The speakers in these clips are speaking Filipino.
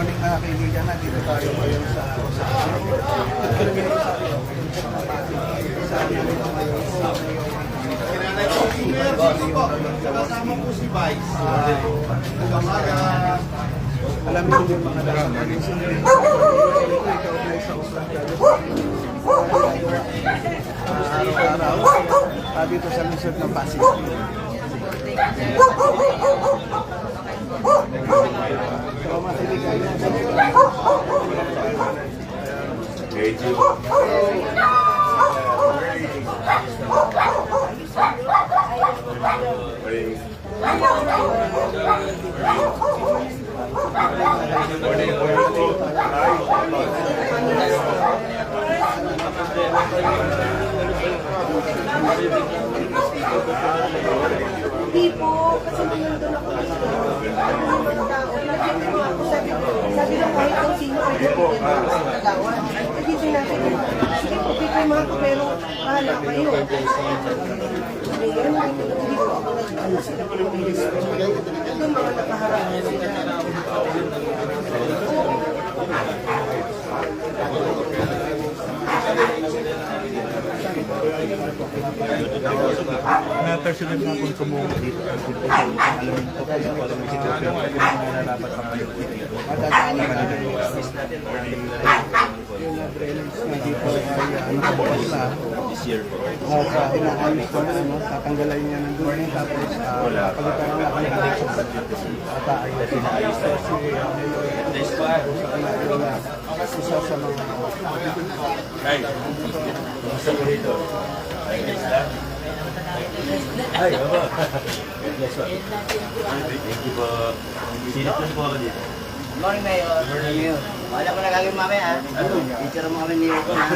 morning mga kaibigan, dito tayo ngayon sa Kasama po si Vice. alam niyo yung mga dapat araw-araw dito sa Luzon ng Pasig. So, mga kaibigan, Hindi po, kasi nandun ako dito. Sabi lang kahit kung sino pwede po nagawa. Hindi sinabi ko, sige po, pipirmahan ko, pero bahala kayo. Ngayon, hindi po ako nag-ano sila po ng bilis. Ito mga nakaharap sila. na personal na kung sumuha dito alam ko kaya wala may sitwasyon na nalalabat sa kayo madadaanan ka nila yung drainage na dito ay nakabukas na sa inaayos ko na tatanggalan niya ng dumi tapos pagkita na nakalagay at ayos inaayos na si isa sa mga Ay, baba. Thank you po. Silip lang po ako dito. Morning, Mayor. Morning. Wala ko na gagawin mamaya, ha? Picture mo kami ni Yoko, ha?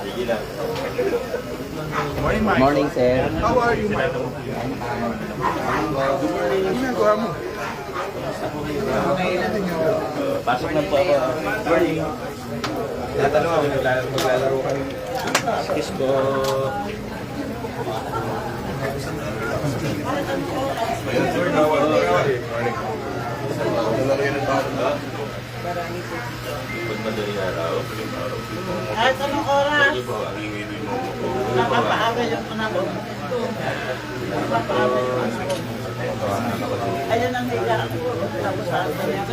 Sige lang. morning Mike. Morning, sir. How are you Mike? Ano ginagawa mo? Pasok lang po ako. Morning. Tatanong ako, maglalaro kami. Kiss ko. Pag madaling araw, Kahit anong oras, pwede po, ang ingay mo po. napapaagal yung panalo. Napapaagal yung panalo. Ayun ang higa. Tapos sa atin yan.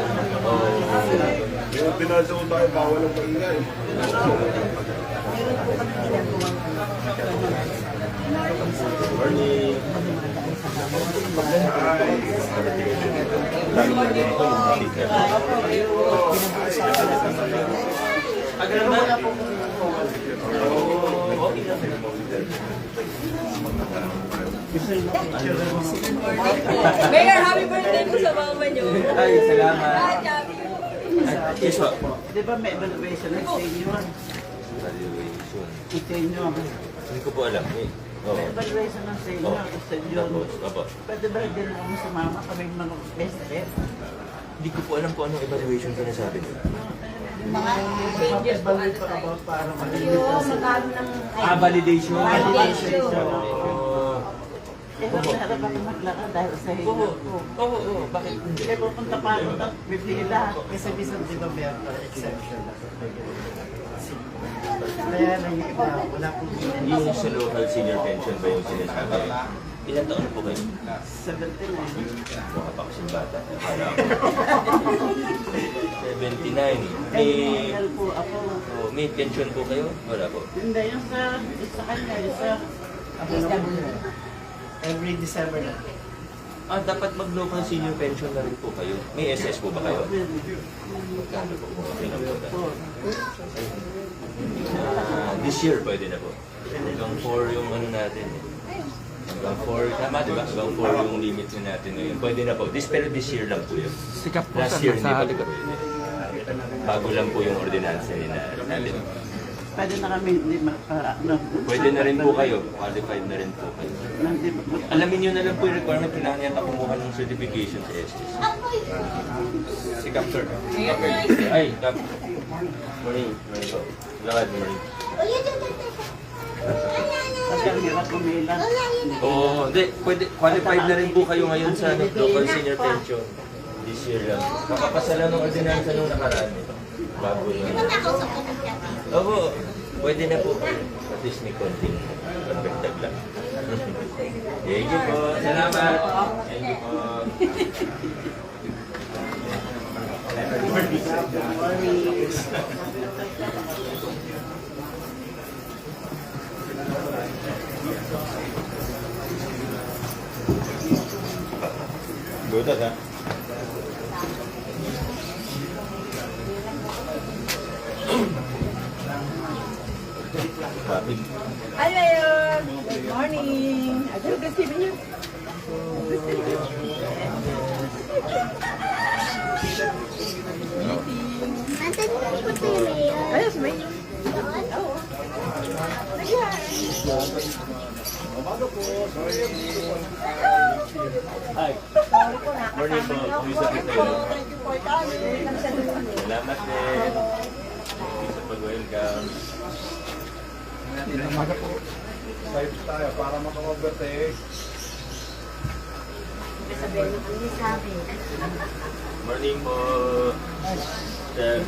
Yung pinasa ko tayo, bawal ang paingay. Morning. Mayor, happy birthday po sa mama niyo. Ay, salamat. Kiss po. Di ba may evaluation ng senior? Evaluation. Senior. Hindi ko po alam eh. Oo. May evaluation ng senior. Senior. Tapos, opo. Pwede ba din ako sa mama kami mga best friend? Hindi ko po alam kung anong evaluation sinasabi niyo. Mga Changes po. evaluate pa about para magaling Yung magkano ng Validation. validation. Eh, naharap ako maglakad dahil sa higa ko. Oo. Bakit hindi? Eh, pupunta pa ako ng bibila. Kasi minsan di ba meron pa exception na. Kaya naiiba ako. Wala pong Yung sa local senior pension ba yung sinasabi? Ilan taon na po kayo? 17 eh. Mukha pa kasing bata. Akala ko. 79. May, Kaya po ako. may pension po kayo? Wala po. Hindi, yung sa kanya, yung sa every December na. Dapat mag-local senior pension na rin po kayo. May SS po ba kayo? Magkano po po? This year pwede na po. Hanggang 4 yung ano natin. Hanggang 4, tama diba? Hanggang 4 yung limit na natin ngayon. Pwede na po. Pero this year lang po yun. Sikap po Last year hindi pa po pwede. Bago lang po yung ordinansa natin. Pwede na kami, hindi Pwede na rin po kayo. Qualified na rin po kayo. Alamin nyo na lang po yung requirement. Kailangan yata kumuha ng certification sa SS. Si Captor. Ay, Cap. Morning. Morning po. Lakad, morning. Kasi ang hirap kumila. Oo, hindi. Pwede, qualified na rin po kayo ngayon sa local senior pension. This year lang. Kakapasalan ng ordinansa nung nakaraan. Bago yun. Oo, pwede na po kayo. At least may konting pagdagdag lang. Thank you po. Salamat. Thank you po. Butas ha? Traffic. Hi, Mayor! Good morning! I just received you. Ayos, Mayor. Hi. Morning po. Luisa Pitero. Thank you for coming. Salamat din. Thank you sa pag-welcome. Side tayo para makakovertake. Morning po. Sir.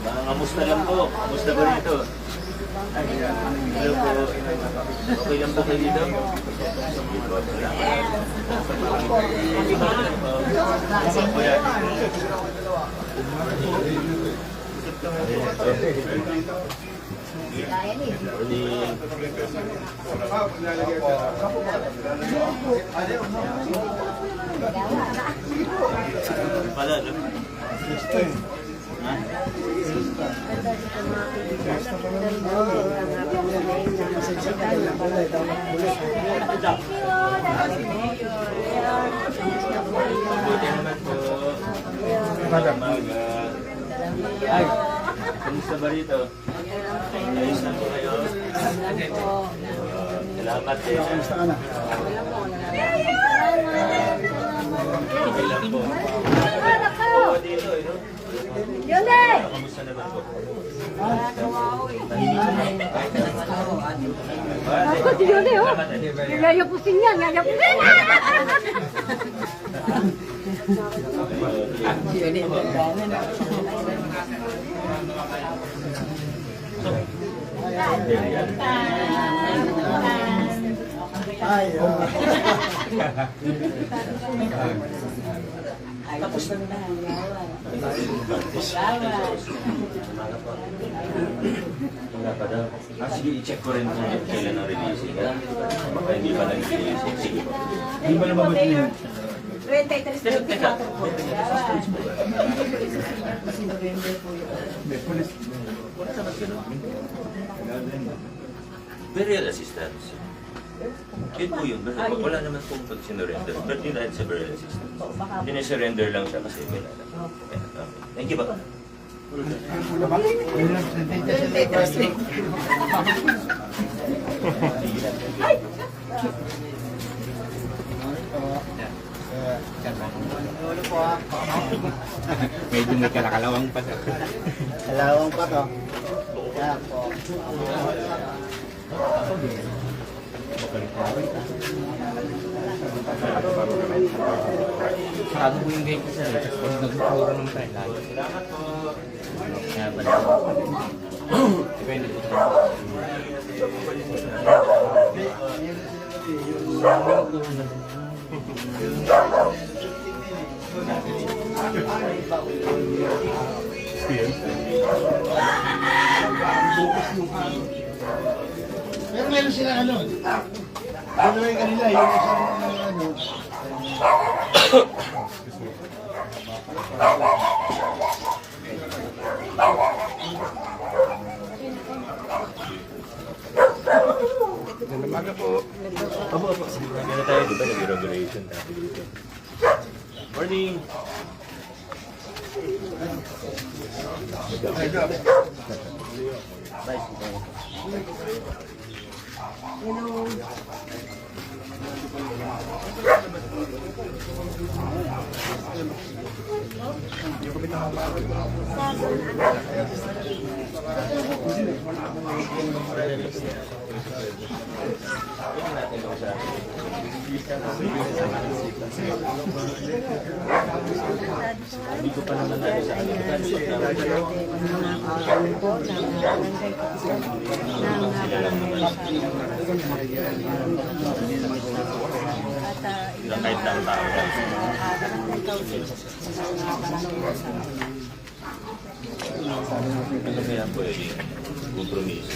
Mga kamusta lang po. Kamusta po rito? Hello po. Okay lang po kayo dito? Sige po. Salamat. Kuya. Morning. Pala, no? Ha? Mabuti naman po. Umaga. Ay, kamusta ba rito? Ayos na po kayo? Salamat din. Kamusta ka na? Okay lang po. Oo, dito, no? Yun eh! Kamusta naman po? Ako, si Yun eh, oh! Yayapusin yan, yayapusin! Tapos na na. Wala pa daw. Sige, i-check ko rin kung kailan ang releasing. Baka hindi pa nag-releasing. Sige po. Hindi ba nababot niyo? 23-24 po. Kasi November po yun. Burial assistance. Yun po yun. Basta wala naman pong pag-sinurrender. But yun dahil sa burial assistance. Tinisurrender lang siya kasi wala na. Thank you ba? Medyo may kalakalawang pa. Kalawang pa to. Kaya po. Sarado po yung gate kasi. Pag nag-puro naman tayo lalo. Kaya balik. Depende po sa Pero meron sila ano. Ano yung kanila, yung isang ano. Umaga po. Opo. Gano'n tayo, di ba? Nag-inauguration tayo dito. Morning! Hello. Kahit ang tao. Ano kaya pwede? Kompromiso.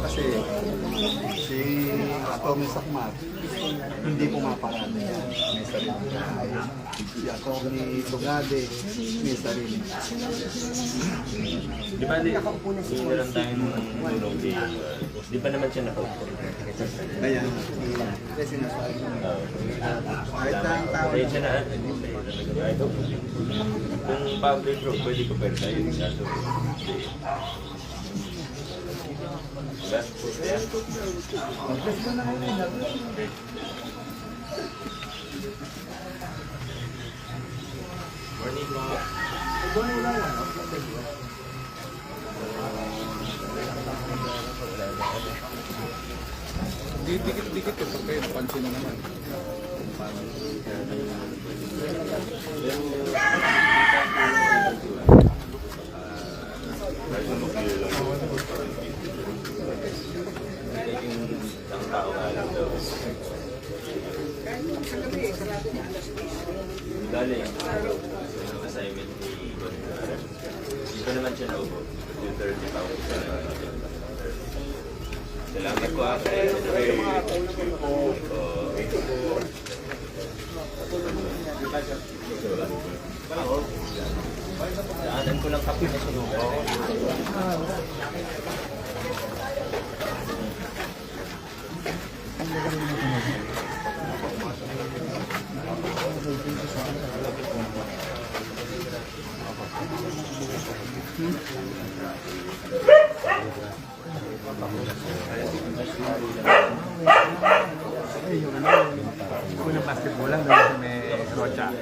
Kasi si Tommy Sakmat hindi pumaparada yan. May sarili tayo. Si Atty. Tugade may sarili. Di ba, meron tayong tulong din. Di ba naman siya nakaupo? Kaya, kasi sinasabi ko. Kahit ang tao Kahit siya na, kahit ako. Kung public road, pwede ko pero tayo. Kaso, hindi. Diba? Kaya, morning po. Dikit-dikit ito kayo, pansin na naman. Ang tao nga lang daw. Galing. Assignment ni Ivan. Hindi pa naman siya naupo. Yung 30 pounds. Salamat po ako. Daanan ko lang kape na sunugan. Unang basketball lang dahil may rocha.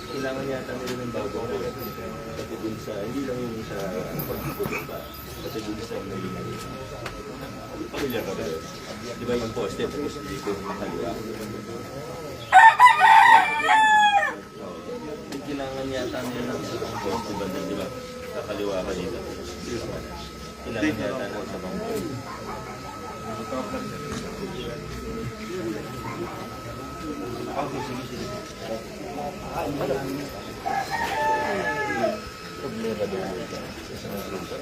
Kailangan yata nila ng bago pati dun sa, hindi lang yung sa pagpupunta pa, pati dun sa nalinan. Pamilya ka ba? Di ba yung poste, tapos dito yung makaliwa? Kailangan yata nila ng isang poste ba, di ba? Kakaliwa ka dito. Kailangan yata ng isang poste. Okay, sige, sige. Problema doon sa mga grupo.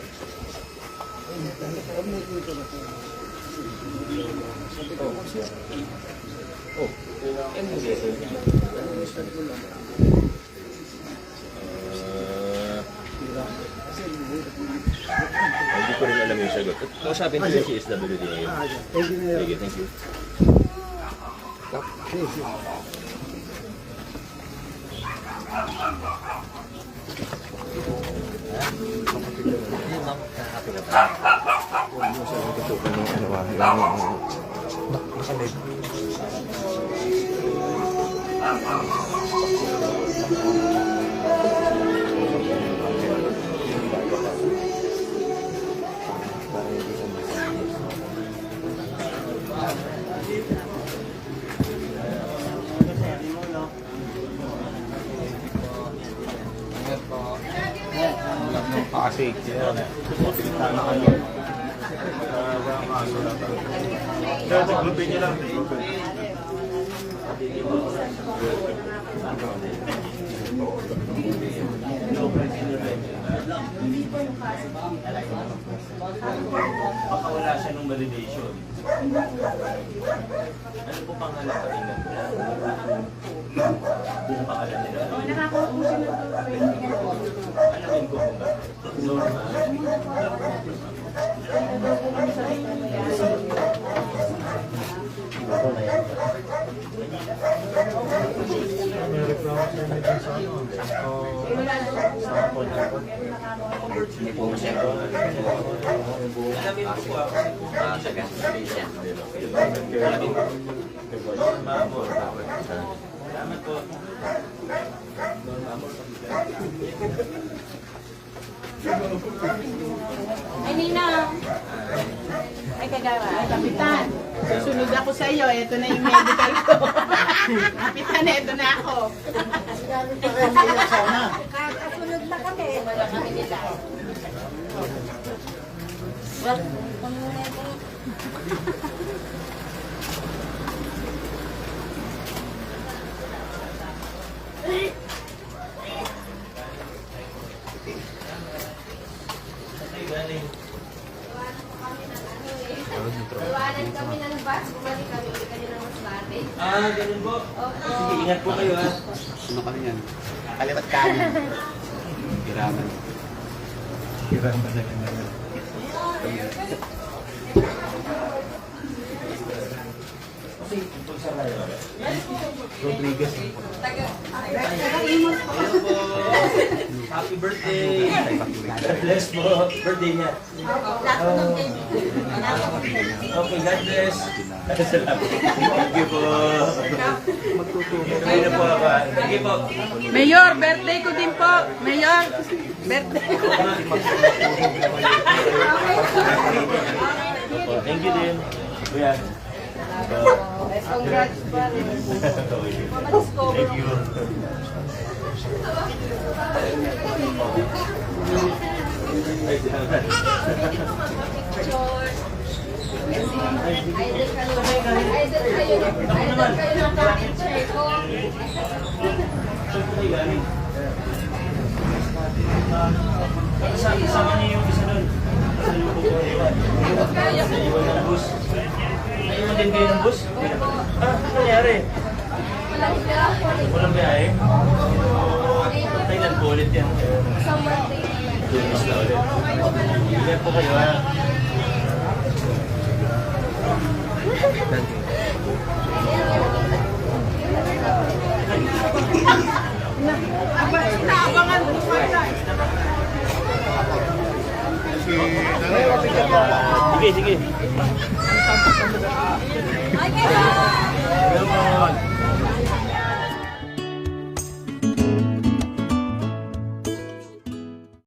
Oh, hindi ko rin alam yung sagot. Kausapin ko si SWD ngayon. Thank you, thank you. Pasig. Kaya saglupin niyo lang. Baka wala siya nung validation. Ano po pangalan pa rin? Yung pangalan nila. Nakakuha po siya ng Alamin ko kung ba? Norma. Alamin ko po ako kung paano siya gastation. Alamin ko. Norma Amor. Salamat po. Norma Amor. Ay, Ninang. Ay, kagawa. Kapitan, susunod ako sa iyo. Ito na yung medical ko. Kapitan, ito na ako. Kasunod na kami. Wala kami nila. Well, Iwanan kami ng bus, bumalik kami ulit kami ng Masbate. Ah, ganun po. Sige, ingat po kayo ha. Ano kami yan? Kaliwat kanan. Kiraman. Kiraman na lang. Rodriguez. Happy birthday! God bless po. Birthday niya. Okay, God bless. Salamat. Thank you po. Magtutuloy na po ako. Sige po. Mayor, birthday ko din po. Mayor, birthday ko. Thank you din. Kuya. Congrats pa rin. Thank you. Idol kayo ng picture ko. Kasama niyo yung isa doon. Sa lubog ko iwan. Iwan ng bus. Naiwan din kayo ng bus? Ah, ano nangyari? Walang biyahe? Kailan po ulit yan? Sa Monday. Tunis na ulit. Ingat po kayo ha. Naabangan ko pa yan. Sige, sige. Ay, kagawa.